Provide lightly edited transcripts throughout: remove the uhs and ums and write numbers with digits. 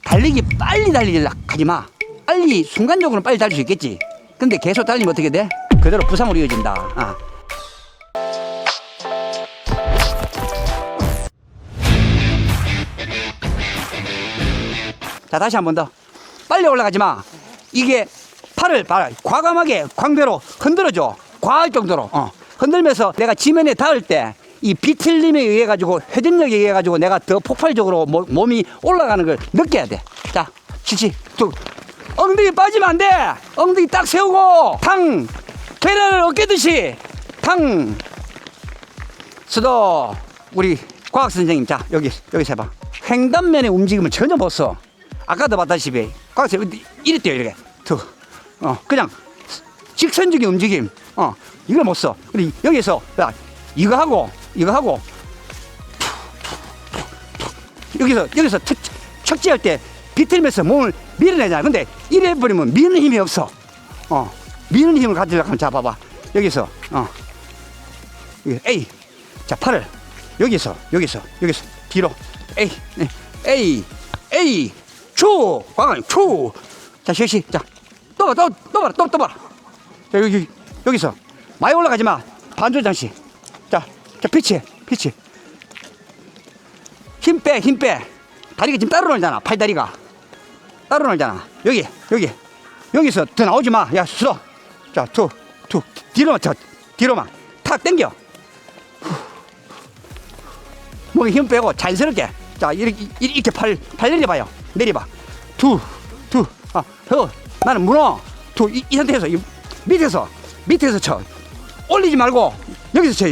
달리기 빨리 달리려 하지 마. 빨리 순간적으로 빨리 달릴 수 있겠지. 근데 계속 달리면 어떻게 돼? 그대로 부상으로 이어진다. 자, 다시 한 번 더. 빨리 올라가지 마. 이게 팔을 봐라. 과감하게 광배로 흔들어줘. 과할 정도로. 흔들면서 내가 지면에 닿을 때 이 비틀림에 의해 가지고 회전력에 의해 가지고 내가 더 폭발적으로 몸이 올라가는 걸 느껴야 돼. 자, 치치. 엉덩이 빠지면 안 돼. 엉덩이 딱 세우고 탕. 계란을 어깨듯이 탕. 수도 우리 과학 선생님, 자 여기서 해봐. 횡단면의 움직임을 전혀 못 써. 아까도 봤다시피 과학 선생님 이랬대요. 이렇게 그냥 직선적인 움직임. 이걸 못 써. 그리고 여기서 야, 이거 하고 여기서 척지할 때 비틀면서 몸을 밀어내잖아. 근데 이래 버리면 미는 힘이 없어. 미는 힘을 가지려고 하면, 자 봐봐. 여기서 에이. 자, 팔을 여기서 뒤로 에이 초 과감 초. 자, 시시. 자, 또 봐라. 자, 여기서 많이 올라가지 마. 반절 장치. 자, 피치. 힘 빼. 다리가 지금 따로 놀잖아. 팔다리가 따로 놀잖아. 여기서 더 나오지 마. 야, 수도. 자, 투 뒤로만 탁 당겨. 몸에 힘 빼고 자연스럽게. 자, 이렇게 팔 내려봐요. 내려봐. 나는 문어. 이 상태에서 밑에서 쳐. 올리지 말고 여기서 쳐.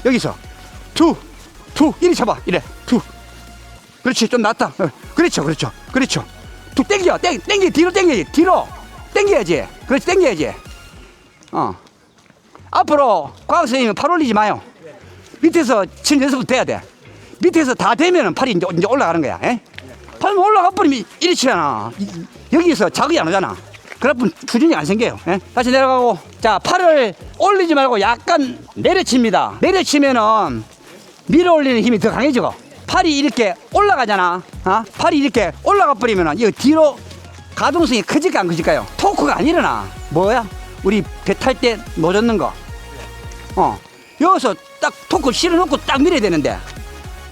여기서 투 이리 쳐봐. 이래 투. 그렇지, 좀 낫다. 그렇죠. 투 당겨. 뒤로 당겨야지. 그렇지, 당겨야지. 앞으로 과학 선생님은 팔 올리지 마요. 밑에서 치는 연습부터 해야 돼. 밑에서 다 되면은 팔이 이제 올라가는 거야. 팔만 올라가 버리면 이리 치잖아. 여기서 자극이 안 오잖아. 그러면 수준이 안 생겨요. 다시 내려가고. 자, 팔을 올리지 말고 약간 내려칩니다. 내려치면은 밀어 올리는 힘이 더 강해지고, 팔이 이렇게 올라가잖아. 팔이 이렇게 올라가 버리면은 이거 뒤로 가동성이 커질까 안 커질까요? 토크가 안 일어나. 뭐야? 우리 배 탈 때 놓젓는 거. 여기서 딱 토크 실어놓고 딱 밀어야 되는데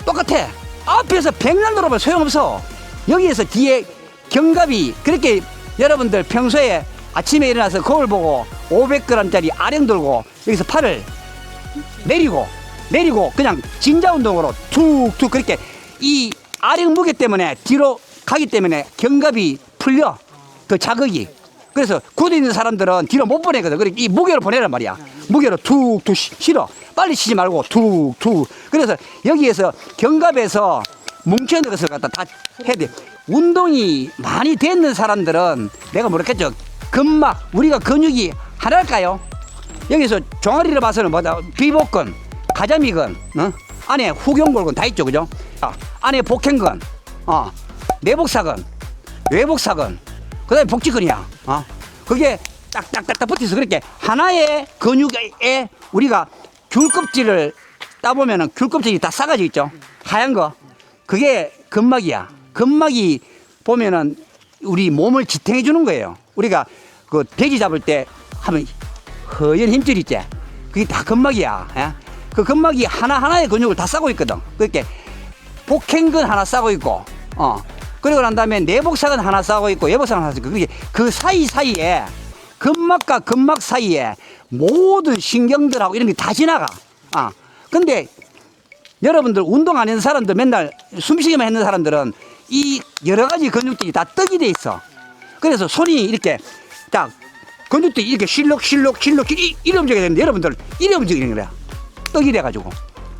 똑같아. 앞에서 백날 돌아봐도 소용없어. 여기에서 뒤에 견갑이, 그렇게 여러분들 평소에 아침에 일어나서 거울 보고 500g짜리 아령 들고 여기서 팔을 내리고 그냥 진자 운동으로 툭툭, 그렇게 이 아령 무게 때문에 뒤로 가기 때문에 견갑이 풀려. 그 자극이. 그래서 굳어 있는 사람들은 뒤로 못 보내거든. 그래, 이 무게로 보내란 말이야. 무게로 툭툭 실어. 빨리 치지 말고 툭툭. 그래서 여기에서 견갑에서 뭉쳐있는 것을 갖다 다 해야 돼. 운동이 많이 됐는 사람들은 내가 모르겠죠. 근막, 우리가 근육이 하나일까요? 여기서 종아리를 봐서는 뭐다? 비복근, 가자미근, 안에 후경골근 다 있죠, 그죠? 안에 복행근, 내복사근, 외복사근, 그 다음에 복직근이야. 그게 딱딱딱딱 붙어서 그렇게 하나의 근육에 우리가 귤껍질을 따보면은 귤껍질이 다 싸가져 있죠. 하얀 거. 그게 근막이야. 근막이 보면은 우리 몸을 지탱해 주는 거예요. 우리가 그 돼지 잡을 때 하면 허연 힘줄 있지. 그게 다 근막이야. 그 근막이 하나하나의 근육을 다 싸고 있거든. 그렇게 복행근 하나 싸고 있고, 그리고 난 다음에 내복사근 하나 싸고 있고, 외복사근 하나 싸고 있고, 그게 그 사이사이에 근막과 근막 사이에 모든 신경들하고 이런 게 다 지나가. 근데 여러분들 운동 안 하는 사람들, 맨날 숨쉬기만 했는 사람들은 이 여러 가지 근육들이 다 떡이 돼 있어. 그래서 손이 이렇게 딱 근육들이 이렇게 실룩 이래 움직여야 되는데 여러분들 이래 움직이는 거야. 떡이 돼가지고.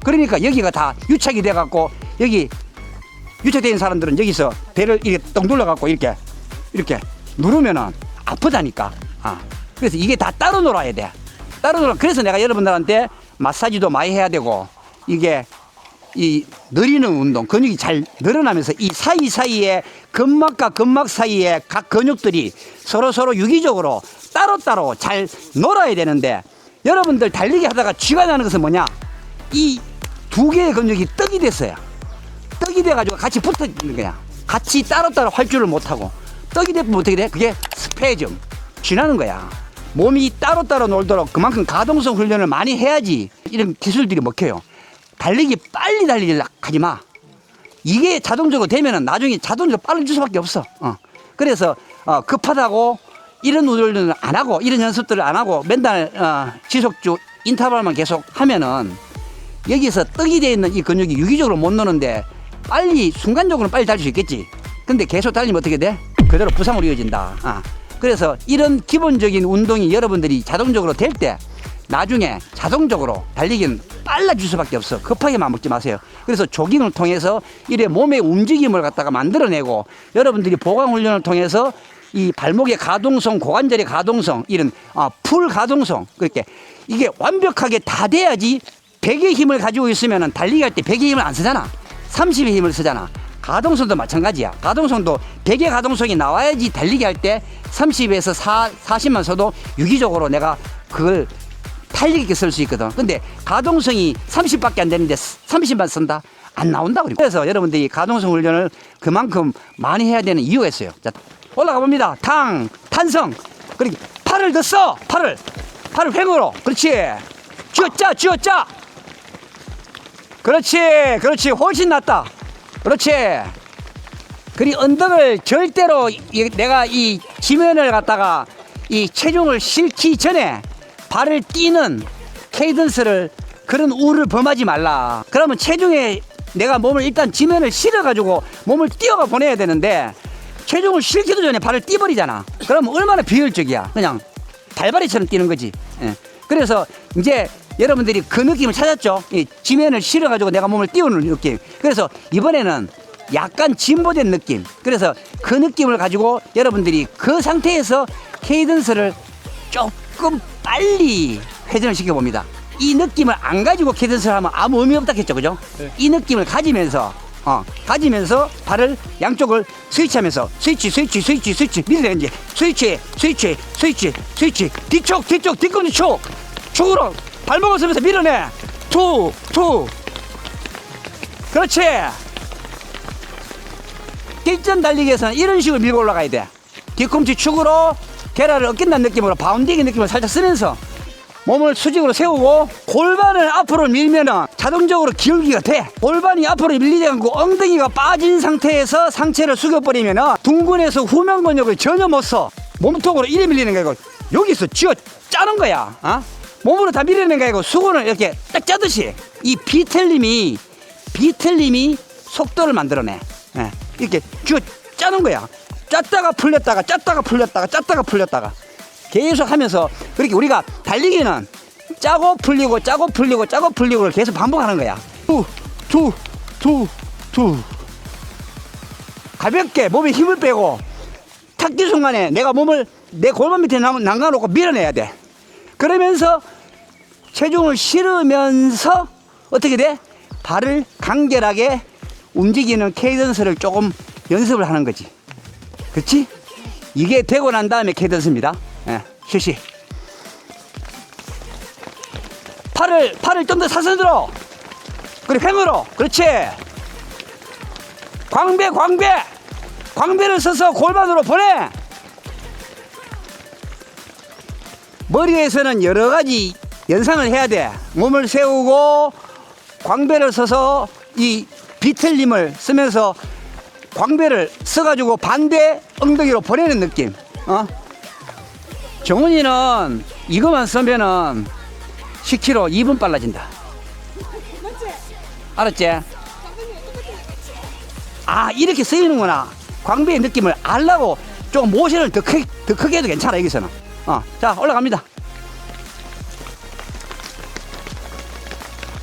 그러니까 여기가 다 유착이 돼갖고, 여기 유착되어 있는 사람들은 여기서 배를 이렇게 똥 눌러갖고 이렇게 누르면은 아프다니까. 그래서 이게 다 따로 놀아야 돼. 따로 놀아. 그래서 내가 여러분들한테 마사지도 많이 해야 되고, 이게 이 느리는 운동, 근육이 잘 늘어나면서 이 사이사이에 근막과 근막 사이에 각 근육들이 서로 유기적으로 따로따로 잘 놀아야 되는데, 여러분들 달리기 하다가 쥐가 나는 것은 뭐냐? 이 두 개의 근육이 떡이 됐어요. 떡이 돼가지고 같이 붙어 있는 거야. 같이 따로따로 활주를 못하고 떡이 되면 어떻게 돼? 그게 스페즘 쥐나는 거야. 몸이 따로따로 놀도록 그만큼 가동성 훈련을 많이 해야지 이런 기술들이 먹혀요. 달리기 빨리 달리려고 하지 마. 이게 자동적으로 되면은 나중에 자동적으로 빨라질 수밖에 없어. 그래서 급하다고 이런 운동들은 안 하고 이런 연습들을 안 하고 맨날 지속주 인터벌만 계속 하면은 여기서 떡이 되어 있는 이 근육이 유기적으로 못 노는데 빨리 순간적으로 빨리 달릴 수 있겠지. 근데 계속 달리면 어떻게 돼? 그대로 부상으로 이어진다. 그래서 이런 기본적인 운동이 여러분들이 자동적으로 될 때 나중에 자동적으로 달리기는 빨라질 수밖에 없어. 급하게만 먹지 마세요. 그래서 조깅을 통해서 이래 몸의 움직임을 갖다가 만들어내고 여러분들이 보강 훈련을 통해서 이 발목의 가동성, 고관절의 가동성, 이런 풀 가동성, 그렇게 이게 완벽하게 다 돼야지 100의 힘을 가지고 있으면 달리기 할 때 100의 힘을 안 쓰잖아. 30의 힘을 쓰잖아. 가동성도 마찬가지야. 가동성도 100의 가동성이 나와야지 달리기 할 때 30에서 40만 써도 유기적으로 내가 그걸 탄력 있게 쓸 수 있거든. 근데 가동성이 30밖에 안 되는데 30만 쓴다? 안 나온다. 그래서 여러분들이 가동성 훈련을 그만큼 많이 해야 되는 이유가 있어요. 자, 올라가 봅니다. 탄성. 그리고 팔을 더 써. 팔을 횡으로. 그렇지. 쥐어짜. 그렇지. 훨씬 낫다. 그렇지. 그리고 언덕을 절대로 내가 이 지면을 갖다가 이 체중을 실기 전에 발을 뛰는 케이던스를 그런 우를 범하지 말라. 그러면 체중에 내가 몸을 일단 지면을 실어가지고 몸을 뛰어가 보내야 되는데 체중을 실기도 전에 발을 뛰버리잖아. 그러면 얼마나 비효율적이야. 그냥 발발이처럼 뛰는 거지. 그래서 이제 여러분들이 그 느낌을 찾았죠. 이 지면을 실어가지고 내가 몸을 띄우는 느낌. 그래서 이번에는 약간 진보된 느낌. 그래서 그 느낌을 가지고 여러분들이 그 상태에서 케이던스를 조금 빨리 회전을 시켜봅니다. 이 느낌을 안 가지고 케이던스를 하면 아무 의미 없다 했죠. 그죠? 네. 이 느낌을 가지면서 발을 양쪽을 스위치하면서 스위치 밀어내는지 스위치 뒤쪽 뒤꿈치 축으로 발목을 쓰면서 밀어내 투 그렇지. 딜전 달리기에서는 이런 식으로 밀고 올라가야 돼. 뒤꿈치 축으로 계란을 어낀다는 느낌으로 바운딩의 느낌을 살짝 쓰면서 몸을 수직으로 세우고 골반을 앞으로 밀면은 자동적으로 기울기가 돼. 골반이 앞으로 밀리지 않고 엉덩이가 빠진 상태에서 상체를 숙여버리면은 둥근에서 후면 근육을 전혀 못 써. 몸통으로 이래 밀리는 게 아니고 여기서 쥐어 짜는 거야. 몸으로 다 밀어내는 게 아니고 수건을 이렇게 딱 짜듯이 이 비틀림이 속도를 만들어내. 이렇게 쥐어 짜는 거야. 짰다가 풀렸다가 계속 하면서 그렇게 우리가 달리기는 짜고 풀리고를 계속 반복하는 거야. 가볍게 몸에 힘을 빼고 탁기 순간에 내가 몸을 내 골반 밑에 남겨놓고 밀어내야 돼. 그러면서 체중을 실으면서 어떻게 돼? 발을 간결하게 움직이는 케이던스를 조금 연습을 하는 거지. 그렇지? 이게 되고 난 다음에 케이던스입니다. 실시. 팔을 좀 더 사선 들어. 그리고 횡으로. 그렇지. 광배를 써서 골반으로 보내. 머리에서는 여러 가지 연상을 해야 돼. 몸을 세우고 광배를 써서 이 비틀림을 쓰면서 광배를 써가지고 반대 엉덩이로 보내는 느낌. 정훈이는 이것만 쓰면은 10km 2분 빨라진다. 알았지? 이렇게 쓰이는구나. 광배의 느낌을 알라고 좀 모션을 더 크게 해도 괜찮아. 여기서는. 자, 올라갑니다.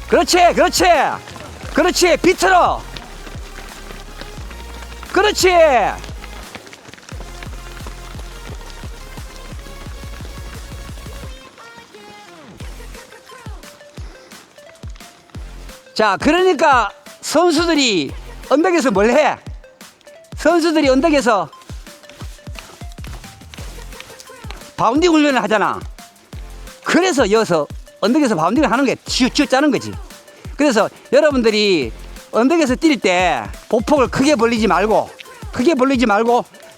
그렇지. 비틀어. 그렇지. 자, 그러니까 선수들이 언덕에서 뭘 해? 선수들이 언덕에서 바운딩 훈련을 하잖아. 그래서 여기서 언덕에서 바운딩을 하는 게 쥐어 짜는 거지. 그래서 여러분들이 언덕에서 뛸 때 보폭을 크게 벌리지 말고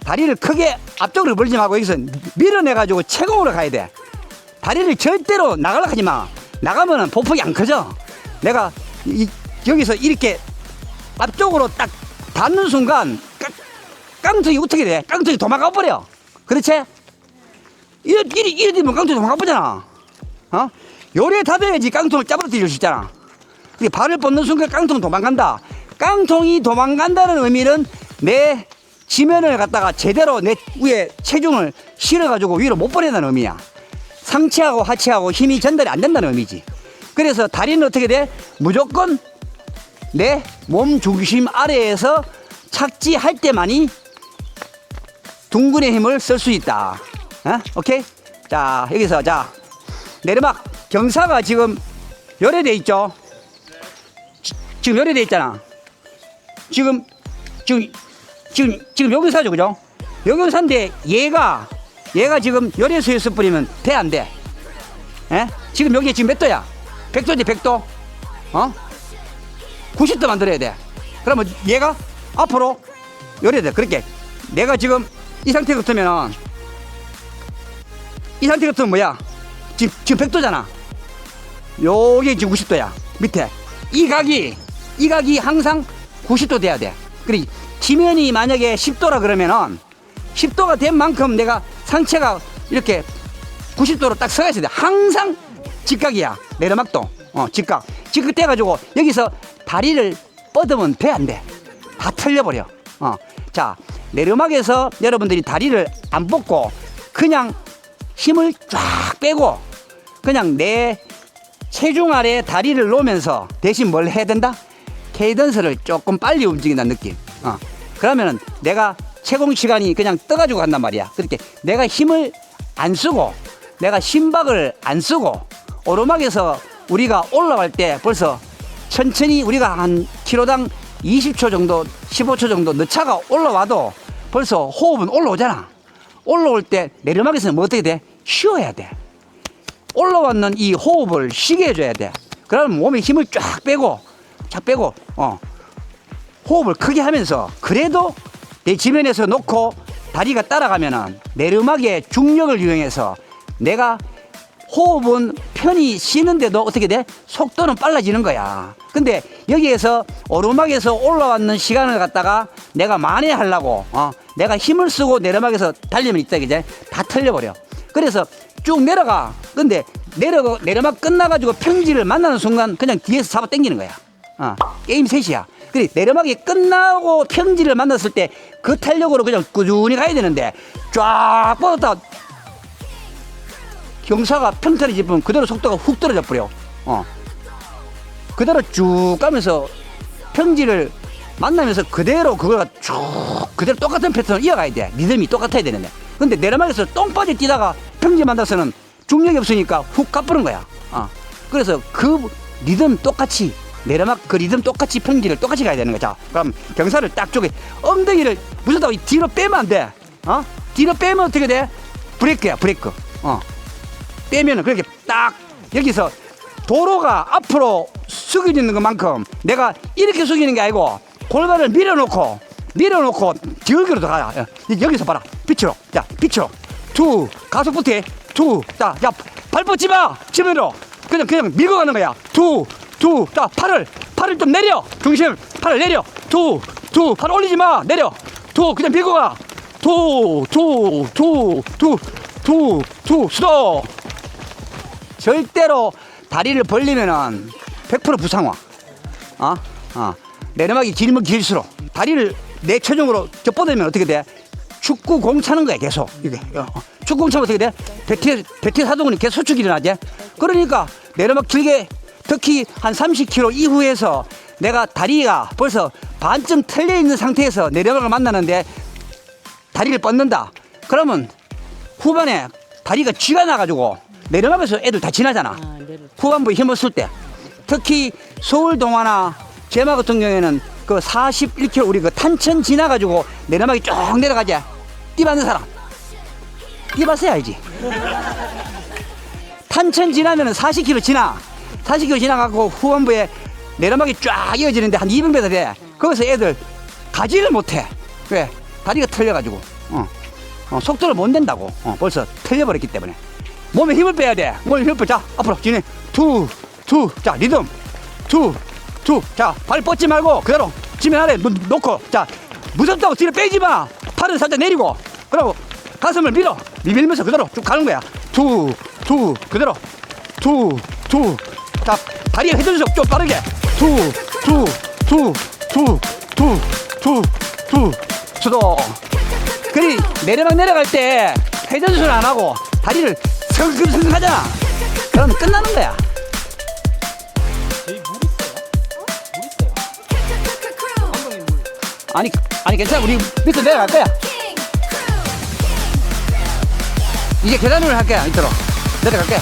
다리를 크게 앞쪽으로 벌리지 말고 여기서 밀어내가지고 채공으로 가야 돼. 다리를 절대로 나가려고 하지 마. 나가면은 보폭이 안 커져. 내가 여기서 이렇게 앞쪽으로 딱 닿는 순간 깡통이 어떻게 돼? 깡통이 도망가 버려. 그렇지? 이리 되면 깡통이 도망가 버잖아. 어? 요래 닫아야지 깡통을 잡아서 뛸 수 있잖아. 발을 뻗는 순간 깡통 도망간다. 깡통이 도망간다는 의미는 내 지면을 갖다가 제대로 내 위에 체중을 실어가지고 위로 못 보낸다는 의미야. 상체하고 하체하고 힘이 전달이 안 된다는 의미지. 그래서 다리는 어떻게 돼? 무조건 내 몸 중심 아래에서 착지할 때만이 둥근의 힘을 쓸 수 있다. 어? 오케이? 자, 여기서 자 내리막 경사가 지금 열애돼 있죠. 지금 열애돼 있잖아. 지금 요경사죠, 그죠? 요경사인데 얘가 지금 열애서 있을 뿐이면 돼, 안 돼? 에? 지금 여기 지금 몇 도야? 100도지, 100도? 어? 90도 만들어야 돼. 그러면 얘가 앞으로 열애야 돼. 그렇게 내가 지금 이 상태 같으면 뭐야? 지금 100도잖아. 여기 지금 90도야. 밑에 이 각이 항상 90도 돼야 돼. 그래 지면이 만약에 10도라 그러면은 10도가 된 만큼 내가 상체가 이렇게 90도로 딱 서야 돼. 항상 직각이야. 내리막도 직각 돼가지고 여기서 다리를 뻗으면 돼, 안 돼? 다 틀려버려. 자, 내리막에서 여러분들이 다리를 안 뻗고 그냥 힘을 쫙 빼고 그냥 내 체중 아래 다리를 놓으면서 대신 뭘 해야 된다? 케이던스를 조금 빨리 움직인다는 느낌. 그러면은 내가 채공 시간이 그냥 떠가지고 간단 말이야. 그렇게 내가 힘을 안 쓰고 내가 심박을 안 쓰고 오르막에서 우리가 올라갈 때 벌써 천천히 우리가 한 킬로당 20초 정도 15초 정도 너 차가 올라와도 벌써 호흡은 올라오잖아. 올라올 때 내리막에서는 뭐 어떻게 돼? 쉬어야 돼. 올라왔는 이 호흡을 쉬게 해줘야 돼. 그러면 몸에 힘을 쫙 빼고 호흡을 크게 하면서 그래도 내 지면에서 놓고 다리가 따라가면은 내리막의 중력을 이용해서 내가 호흡은 편히 쉬는데도 어떻게 돼? 속도는 빨라지는 거야. 근데 여기에서 오르막에서 올라왔는 시간을 갖다가 내가 만회하려고 내가 힘을 쓰고 내리막에서 달리면 있다, 그제? 다 틀려버려. 그래서 쭉 내려가. 근데 내리막 끝나가지고 평지를 만나는 순간 그냥 뒤에서 잡아 당기는 거야. 게임 셋이야. 그래 내리막이 끝나고 평지를 만났을 때 그 탄력으로 그냥 꾸준히 가야 되는데 쫙 뻗었다 경사가 평탄이 집으면 그대로 속도가 훅 떨어져 버려. 그대로 쭉 가면서 평지를 만나면서 그대로 그걸 그대로 똑같은 패턴을 이어가야 돼. 리듬이 똑같아야 되는데. 근데 내리막에서 똥바지 뛰다가 평지 만나서는 중력이 없으니까 훅 가버린 거야. 그래서 그 리듬 똑같이 내리막 그 리듬 똑같이 평지를 똑같이 가야 되는 거야. 자, 그럼 경사를 딱 쪼개 엉덩이를 무슨 뒤로 빼면 안 돼. 뒤로 빼면 어떻게 돼? 브레이크야, 브레이크. 빼면은 그렇게 딱 여기서 도로가 앞으로 숙여지는 것만큼 내가 이렇게 숙이는 게 아니고 골반을 밀어놓고 뒤얼기로 가야. 여기서 봐라. 빛으로. 자, 빛으로. 투. 가속부터 투. 자, 발 뻗지 마. 지면으로. 그냥 밀고 가는 거야. 투. 자, 팔을 좀 내려. 중심. 팔을 내려. 투. 팔 올리지 마. 내려. 투. 그냥 밀고 가. 투. 스톱. 절대로 다리를 벌리면은 100% 부상화. 내리막이 길면 길수록 다리를 내 체중으로 뻗으면 어떻게 돼? 축구공 차는 거야, 계속. 이게. 축구공 차면 어떻게 돼? 배트 사동근이 계속 수축이 일어나지? 그러니까 내리막 길게 특히 한 30km 이후에서 내가 다리가 벌써 반쯤 틀려 있는 상태에서 내리막을 만나는데 다리를 뻗는다. 그러면 후반에 다리가 쥐가 나가지고 내리막에서 애들 다 지나잖아. 후반부에 힘을 쓸 때. 특히 서울 동화나 제마 같은 경우에는 그 41km 우리 그 탄천 지나가지고 내리막이 쭉 내려가지. 뛰봤는 사람. 뛰봤어야 알지. 탄천 지나면은 40km 지나가고 후반부에 내리막이 쫙 이어지는데 한 200m 돼. 거기서 애들 가지를 못해. 왜? 다리가 틀려가지고. 속도를 못 낸다고. 벌써 틀려버렸기 때문에. 몸에 힘을 빼야 돼. 몸에 힘을 빼. 자, 앞으로 진행. 자, 리듬. 자, 발 뻗지 말고 그대로 지면 아래 놓고. 자, 무섭다고 뒤로 빼지 마. 팔을 살짝 내리고. 그러고 가슴을 밀면서 그대로 쭉 가는 거야. 그대로. 자, 다리 회전속 좀 빠르게. 수도. 그리 내리막 내려갈 때 회전수를 안 하고 다리를 성큼성큼 하잖아. 그러면 끝나는 거야. 저희 물 있어요? 감독님 물. 아니 괜찮아. 우리 밑으로 내려갈 거야. 이제 계단을 할 거야. 밑으로 내려갈 거야.